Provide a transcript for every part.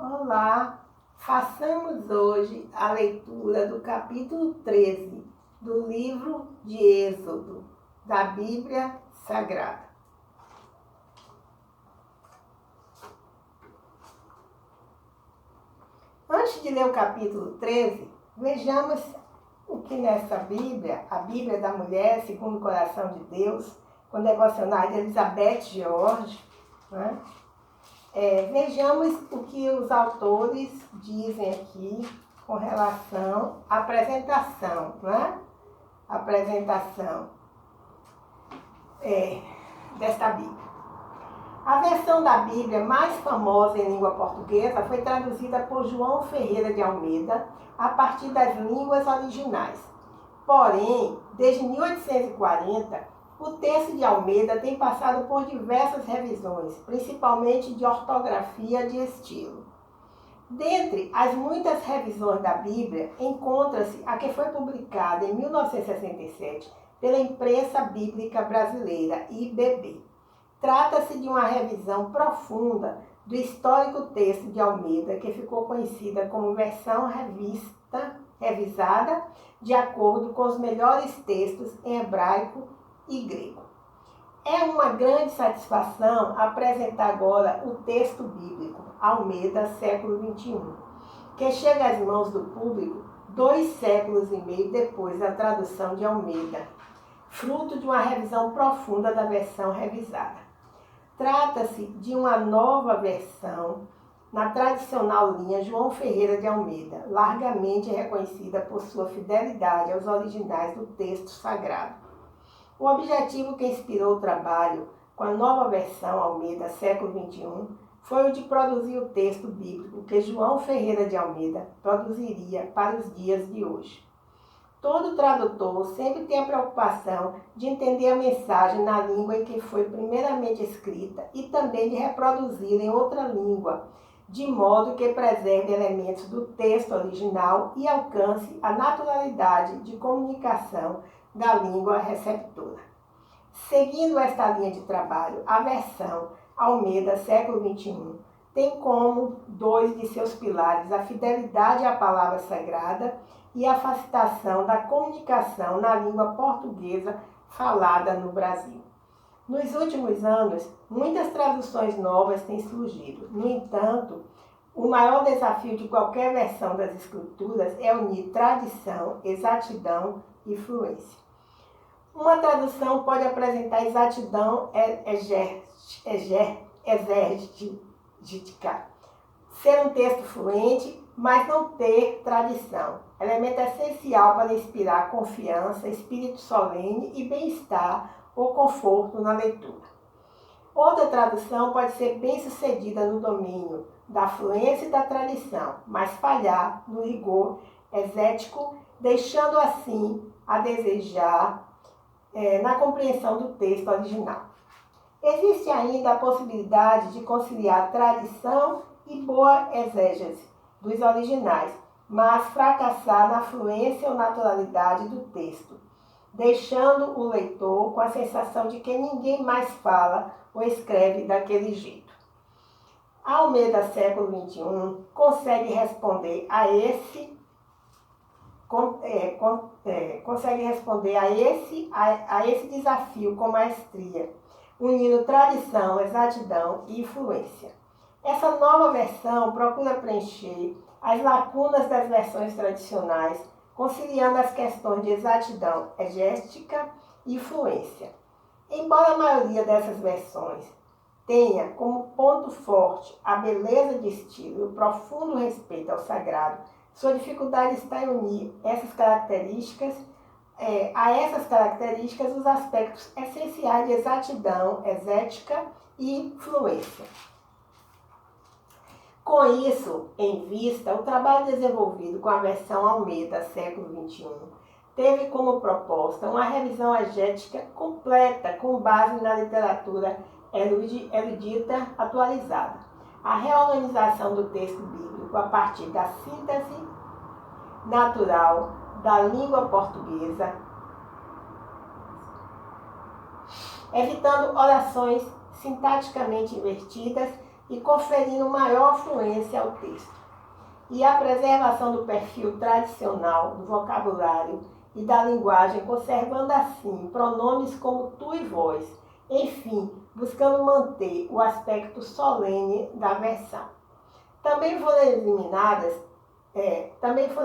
Olá! Façamos hoje a leitura do capítulo 13 do livro de Êxodo, da Bíblia Sagrada. Antes de ler o capítulo 13, vejamos o que nessa Bíblia, a Bíblia da Mulher, segundo o coração de Deus, com devocionais de Elizabeth George, né? Vejamos o que os autores dizem aqui com relação à apresentação, né? A apresentação desta Bíblia. A versão da Bíblia mais famosa em língua portuguesa foi traduzida por João Ferreira de Almeida a partir das línguas originais. Porém, desde 1840, o texto de Almeida tem passado por diversas revisões, principalmente de ortografia e de estilo. Dentre as muitas revisões da Bíblia, encontra-se a que foi publicada em 1967 pela Imprensa Bíblica Brasileira, IBB. Trata-se de uma revisão profunda do histórico texto de Almeida, que ficou conhecida como versão revisada de acordo com os melhores textos em hebraico e grego. É uma grande satisfação apresentar agora o texto bíblico, Almeida, século XXI, que chega às mãos do público 2 séculos e meio depois da tradução de Almeida, fruto de uma revisão profunda da versão revisada. Trata-se de uma nova versão na tradicional linha João Ferreira de Almeida, largamente reconhecida por sua fidelidade aos originais do texto sagrado. O objetivo que inspirou o trabalho com a nova versão Almeida, século XXI, foi o de produzir o texto bíblico que João Ferreira de Almeida produziria para os dias de hoje. Todo tradutor sempre tem a preocupação de entender a mensagem na língua em que foi primeiramente escrita e também de reproduzir em outra língua, de modo que preserve elementos do texto original e alcance a naturalidade de comunicação da língua receptora. Seguindo esta linha de trabalho, a versão Almeida, século XXI, tem como 2 de seus pilares a fidelidade à palavra sagrada e a facilitação da comunicação na língua portuguesa falada no Brasil. Nos últimos anos, muitas traduções novas têm surgido. No entanto, o maior desafio de qualquer versão das Escrituras é unir tradição, exatidão e fluência. Uma tradução pode apresentar exatidão exegética, ser um texto fluente, mas não ter tradição, elemento essencial para inspirar confiança, espírito solene e bem-estar ou conforto na leitura. Outra tradução pode ser bem-sucedida no domínio da fluência e da tradição, mas falhar no rigor exético, deixando assim a desejar na compreensão do texto original. Existe ainda a possibilidade de conciliar tradição e boa exégese dos originais, mas fracassar na fluência ou naturalidade do texto, deixando o leitor com a sensação de que ninguém mais fala ou escreve daquele jeito. A Almeida, século XXI, consegue responder a esse desafio com maestria, unindo tradição, exatidão e fluência. Essa nova versão procura preencher as lacunas das versões tradicionais, conciliando as questões de exatidão egéstica e fluência. Embora a maioria dessas versões tenha como ponto forte a beleza de estilo e o profundo respeito ao sagrado, sua dificuldade está em unir a essas características os aspectos essenciais de exatidão, exética e fluência. Com isso em vista, o trabalho desenvolvido com a versão Almeida, século XXI, teve como proposta uma revisão egética completa com base na literatura erudita atualizada. A reorganização do texto bíblico a partir da síntese natural da língua portuguesa, evitando orações sintaticamente invertidas e conferindo maior fluência ao texto. E a preservação do perfil tradicional do vocabulário e da linguagem, conservando assim pronomes como tu e vós, enfim, buscando manter o aspecto solene da versão. Também foram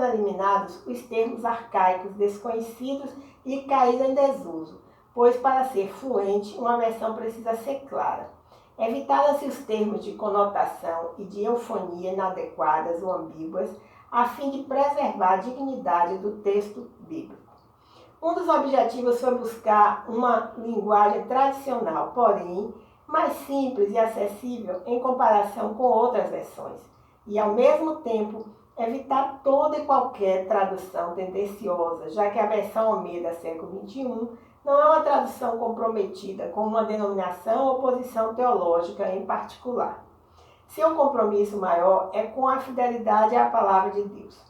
eliminados os termos arcaicos desconhecidos e caídos em desuso, pois para ser fluente, uma versão precisa ser clara. Evitaram-se os termos de conotação e de eufonia inadequadas ou ambíguas, a fim de preservar a dignidade do texto bíblico. Um dos objetivos foi buscar uma linguagem tradicional, porém, mais simples e acessível em comparação com outras versões, e, ao mesmo tempo, evitar toda e qualquer tradução tendenciosa, já que a versão Almeida século XXI não é uma tradução comprometida com uma denominação ou posição teológica em particular. Seu compromisso maior é com a fidelidade à palavra de Deus.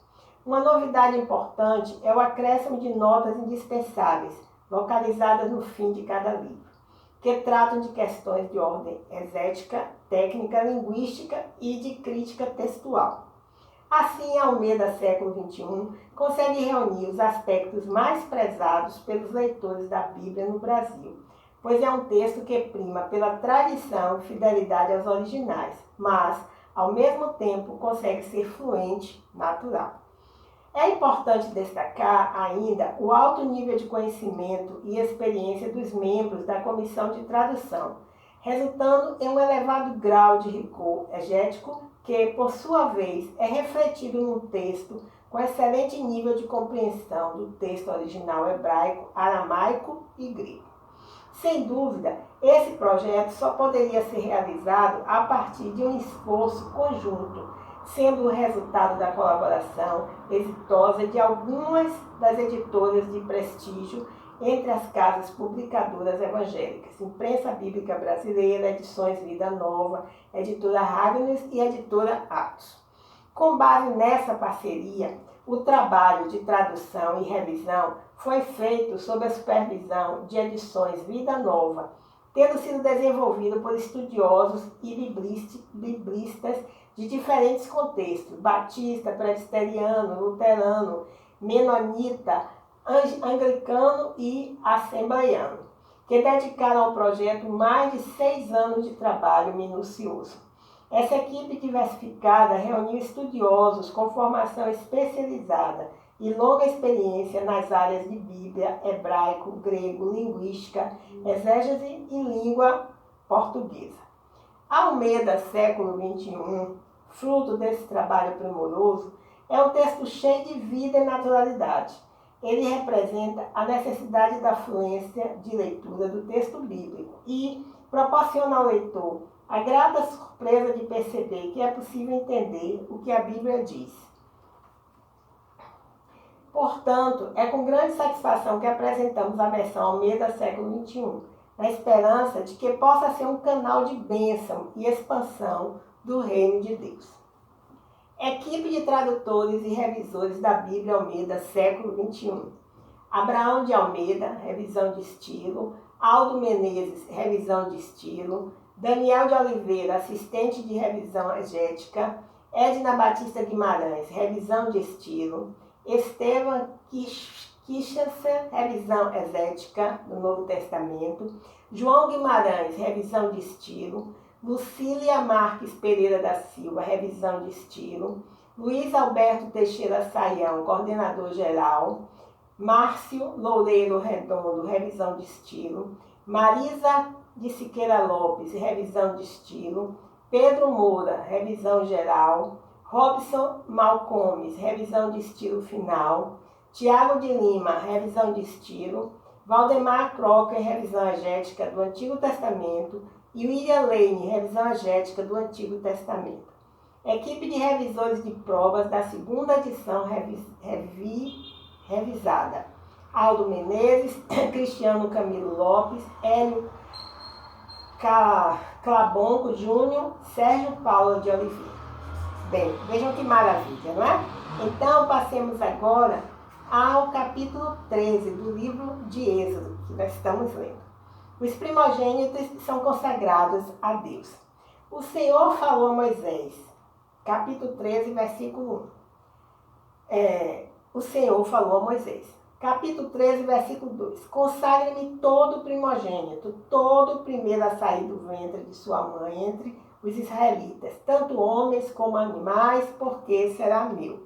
Uma novidade importante é o acréscimo de notas indispensáveis, localizadas no fim de cada livro, que tratam de questões de ordem exética, técnica, linguística e de crítica textual. Assim, a Almeida século XXI consegue reunir os aspectos mais prezados pelos leitores da Bíblia no Brasil, pois é um texto que prima pela tradição e fidelidade aos originais, mas, ao mesmo tempo, consegue ser fluente, natural. É importante destacar ainda o alto nível de conhecimento e experiência dos membros da comissão de tradução, resultando em um elevado grau de rigor exegético que, por sua vez, é refletido no texto com excelente nível de compreensão do texto original hebraico, aramaico e grego. Sem dúvida, esse projeto só poderia ser realizado a partir de um esforço conjunto, sendo o resultado da colaboração exitosa de algumas das editoras de prestígio entre as casas publicadoras evangélicas, Imprensa Bíblica Brasileira, Edições Vida Nova, Editora Ragnos e Editora Atos. Com base nessa parceria, o trabalho de tradução e revisão foi feito sob a supervisão de Edições Vida Nova, tendo sido desenvolvido por estudiosos e biblistas de diferentes contextos, batista, presbiteriano, luterano, menonita, anglicano e assembleiano, que dedicaram ao projeto mais de 6 anos de trabalho minucioso. Essa equipe diversificada reuniu estudiosos com formação especializada e longa experiência nas áreas de Bíblia, hebraico, grego, linguística, exégese e língua portuguesa. A Almeida século XXI, fruto desse trabalho primoroso, é um texto cheio de vida e naturalidade. Ele representa a necessidade da fluência de leitura do texto bíblico e proporciona ao leitor a grata surpresa de perceber que é possível entender o que a Bíblia diz. Portanto, é com grande satisfação que apresentamos a versão Almeida século XXI, na esperança de que possa ser um canal de bênção e expansão do reino de Deus. Equipe de tradutores e revisores da Bíblia Almeida século XXI. Abraão de Almeida, revisão de estilo. Aldo Menezes, revisão de estilo. Daniel de Oliveira, assistente de revisão exegética. Edna Batista Guimarães, revisão de estilo. Estevam Kichasser, revisão exegética do Novo Testamento. João Guimarães, revisão de estilo. Lucília Marques Pereira da Silva, revisão de estilo. Luiz Alberto Teixeira Saião, coordenador geral. Márcio Loureiro Redondo, revisão de estilo. Marisa de Siqueira Lopes, revisão de estilo. Pedro Moura, revisão geral. Robson Malcomes, revisão de estilo final. Tiago de Lima, revisão de estilo. Valdemar Crocker, revisão exegética do Antigo Testamento. E William Lane, revisão exegética do Antigo Testamento. Equipe de revisores de provas da segunda edição revisada. Aldo Menezes, Cristiano Camilo Lopes, Hélio Clabonco Júnior, Sérgio Paulo de Oliveira. Bem, vejam que maravilha, não é? Então, passemos agora ao capítulo 13 do livro de Êxodo, que nós estamos lendo. Os primogênitos são consagrados a Deus. O Senhor falou a Moisés, capítulo 13, versículo 1. O Senhor falou a Moisés, capítulo 13, versículo 2. Consagre-me todo o primogênito, todo o primeiro a sair do ventre de sua mãe entre os israelitas, tanto homens como animais, porque será meu.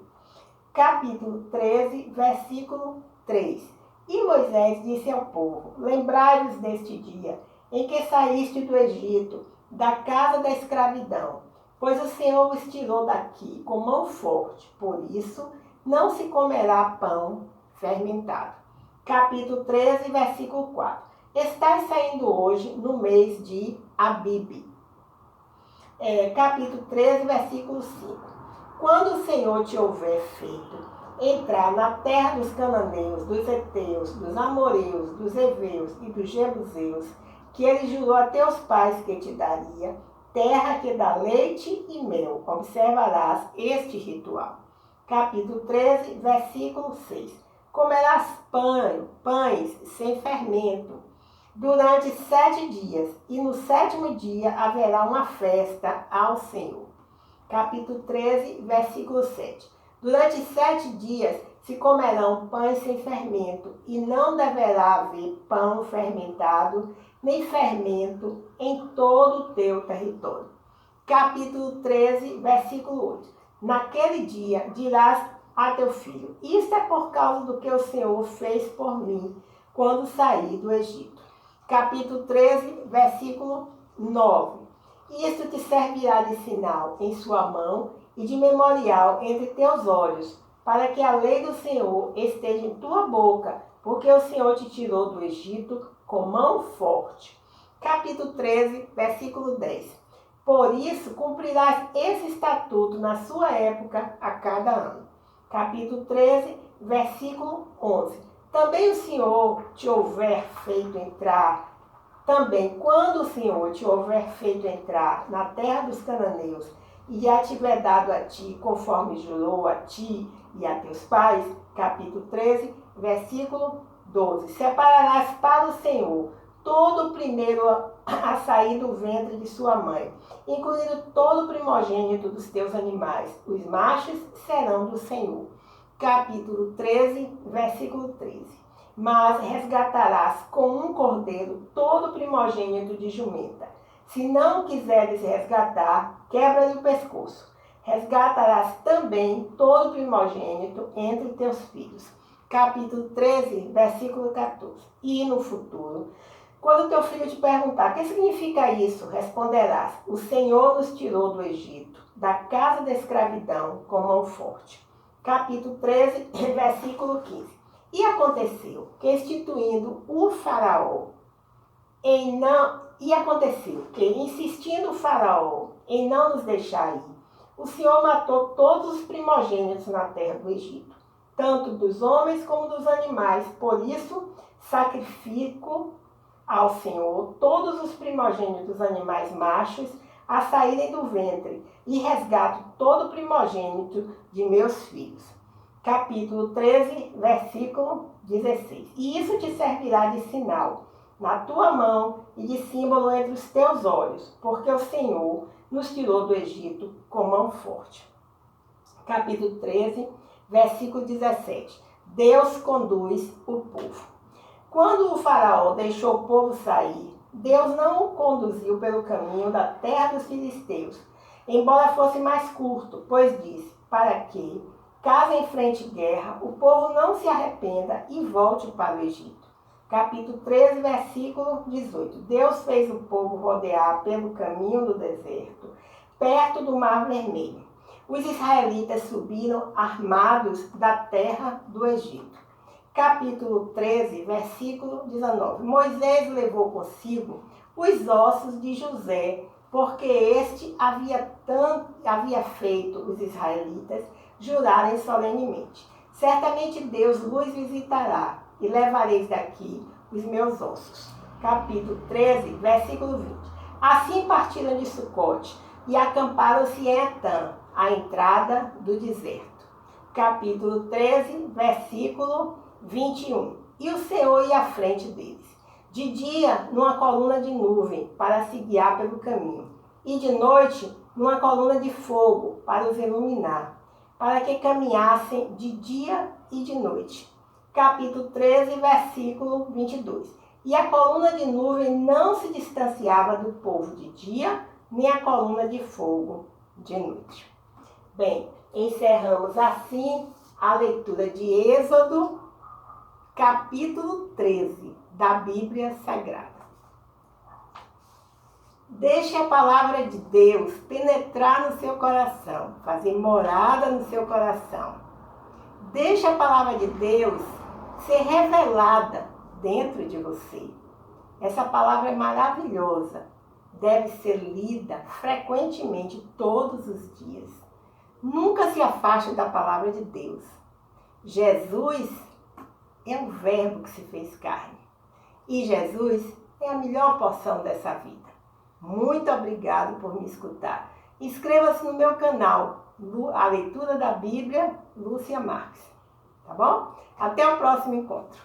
Capítulo 13, versículo 3. E Moisés disse ao povo, lembrai-vos deste dia, em que saíste do Egito, da casa da escravidão, pois o Senhor vos tirou daqui com mão forte, por isso não se comerá pão fermentado. Capítulo 13, versículo 4. Estais saindo hoje no mês de Abibe. Capítulo 13, versículo 5. Quando o Senhor te houver feito entrar na terra dos cananeus, dos heteus, dos amoreus, dos heveus e dos jebuseus, que ele jurou a teus pais que te daria, terra que dá leite e mel, observarás este ritual. Capítulo 13, versículo 6. Comerás pães sem fermento durante 7 dias, e no 7º dia haverá uma festa ao Senhor. Capítulo 13, versículo 7. Durante 7 dias se comerão pães sem fermento, e não deverá haver pão fermentado, nem fermento em todo o teu território. Capítulo 13, versículo 8. Naquele dia dirás a teu filho, isto é por causa do que o Senhor fez por mim quando saí do Egito. Capítulo 13, versículo 9. Isto te servirá de sinal em sua mão e de memorial entre teus olhos, para que a lei do Senhor esteja em tua boca, porque o Senhor te tirou do Egito com mão forte. Capítulo 13, versículo 10. Por isso, cumprirás esse estatuto na sua época a cada ano. Capítulo 13, versículo 11. Também o Senhor te houver feito entrar, também quando o Senhor te houver feito entrar na terra dos cananeus e já tiver dado a ti, conforme jurou a ti e a teus pais, capítulo 13, versículo 12. Separarás para o Senhor todo o primeiro a sair do ventre de sua mãe, incluindo todo o primogênito dos teus animais. Os machos serão do Senhor. Capítulo 13, versículo 13. Mas resgatarás com um cordeiro todo o primogênito de jumenta. Se não quiseres resgatar, quebra-lhe o pescoço. Resgatarás também todo o primogênito entre teus filhos. Capítulo 13, versículo 14. E no futuro, quando teu filho te perguntar, o que significa isso? Responderás, o Senhor nos tirou do Egito, da casa da escravidão, com mão forte. Capítulo 13, versículo 15. E aconteceu que, insistindo o faraó em não nos deixar ir, o Senhor matou todos os primogênitos na terra do Egito, tanto dos homens como dos animais. Por isso, sacrifico ao Senhor todos os primogênitos dos animais machos a saírem do ventre, e resgato todo o primogênito de meus filhos. Capítulo 13, versículo 16. E isso te servirá de sinal na tua mão e de símbolo entre os teus olhos, porque o Senhor nos tirou do Egito com mão forte. Capítulo 13, versículo 17. Deus conduz o povo. Quando o faraó deixou o povo sair, Deus não o conduziu pelo caminho da terra dos filisteus, embora fosse mais curto, pois disse, para que, caso enfrente guerra, o povo não se arrependa e volte para o Egito. Capítulo 13, versículo 18. Deus fez o povo rodear pelo caminho do deserto, perto do Mar Vermelho. Os israelitas subiram armados da terra do Egito. Capítulo 13, versículo 19. Moisés levou consigo os ossos de José, porque este havia feito os israelitas jurarem solenemente. Certamente Deus vos visitará, e levareis daqui os meus ossos. Capítulo 13, versículo 20. Assim partiram de Sucote e acamparam-se em Etã, à entrada do deserto. Capítulo 13, versículo 21. E o Senhor ia à frente deles, de dia numa coluna de nuvem, para se guiar pelo caminho, e de noite numa coluna de fogo para os iluminar, para que caminhassem de dia e de noite. Capítulo 13, versículo 22. E a coluna de nuvem não se distanciava do povo de dia, nem a coluna de fogo de noite. Bem, encerramos assim a leitura de Êxodo, capítulo 13, da Bíblia Sagrada. Deixe a palavra de Deus penetrar no seu coração, fazer morada no seu coração. Deixe a palavra de Deus ser revelada dentro de você. Essa palavra é maravilhosa, deve ser lida frequentemente todos os dias. Nunca se afaste da palavra de Deus. Jesus é o Verbo que se fez carne. E Jesus é a melhor porção dessa vida. Muito obrigado por me escutar. Inscreva-se no meu canal, A Leitura da Bíblia, Lúcia Marques. Tá bom? Até o próximo encontro.